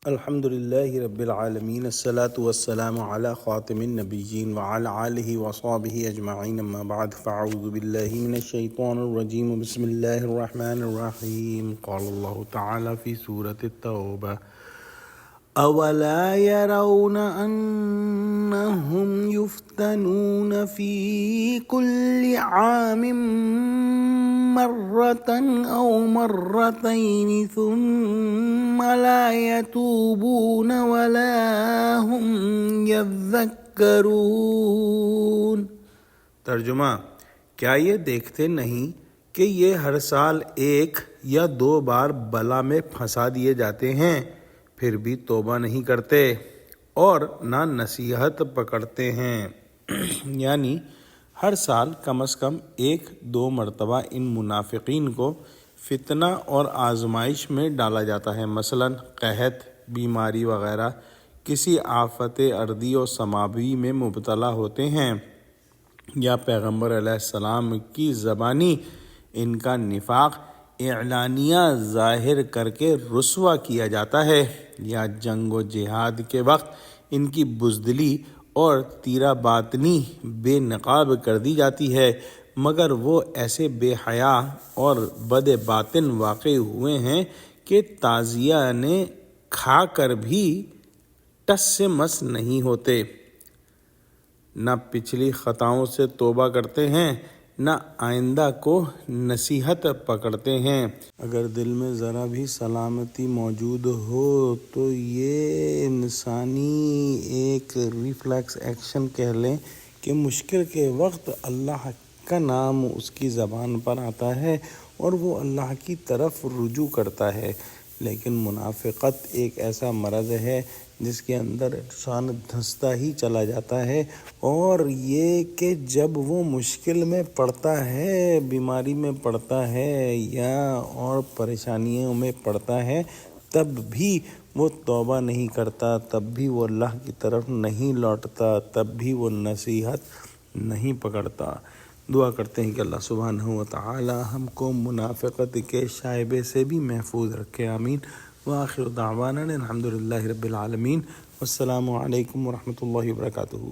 الحمد للہ رب العالمین الصلاة والسلام علی خاتم النبیین وعلی آلہ وصحبہ اجمعین اما بعد فاعوذ باللہ من الشیطان الرجیم بسم اللہ الرحمن الرحیم قال اللہ تعالی فی سورة التوبہ اولا يرون انہم یفتنون فی کل عام مرة أو مرتين ثم لا يتوبون ولا هم يذكرون۔ ترجمہ: کیا یہ دیکھتے نہیں کہ یہ ہر سال ایک یا دو بار بلا میں پھنسا دیے جاتے ہیں، پھر بھی توبہ نہیں کرتے اور نہ نصیحت پکڑتے ہیں؟ یعنی ہر سال کم از کم ایک دو مرتبہ ان منافقین کو فتنہ اور آزمائش میں ڈالا جاتا ہے، مثلا قحط، بیماری وغیرہ کسی آفت ارضی و سماوی میں مبتلا ہوتے ہیں، یا پیغمبر علیہ السلام کی زبانی ان کا نفاق اعلانیہ ظاہر کر کے رسوا کیا جاتا ہے، یا جنگ و جہاد کے وقت ان کی بزدلی اور تیرہ باطنی بے نقاب کر دی جاتی ہے، مگر وہ ایسے بے حیا اور بد باطن واقع ہوئے ہیں کہ تعزیہ نے کھا کر بھی ٹس سے مس نہیں ہوتے، نہ پچھلی خطاؤں سے توبہ کرتے ہیں، نہ آئندہ کو نصیحت پکڑتے ہیں۔ اگر دل میں ذرا بھی سلامتی موجود ہو تو یہ انسانی ایک ریفلیکس ایکشن کہہ لیں کہ مشکل کے وقت اللہ کا نام اس کی زبان پر آتا ہے اور وہ اللہ کی طرف رجوع کرتا ہے، لیکن منافقت ایک ایسا مرض ہے جس کے اندر انسان دھنستا ہی چلا جاتا ہے، اور یہ کہ جب وہ مشکل میں پڑتا ہے، بیماری میں پڑتا ہے یا اور پریشانیوں میں پڑتا ہے، تب بھی وہ توبہ نہیں کرتا، تب بھی وہ اللہ کی طرف نہیں لوٹتا، تب بھی وہ نصیحت نہیں پکڑتا۔ دعا کرتے ہیں کہ اللہ سبحانہ و تعالی ہم کو منافقت کے شائبے سے بھی محفوظ رکھے، آمین۔ وآخر دعوانا الحمد للہ رب العالمین، والسلام علیکم ورحمۃ اللہ وبرکاتہ۔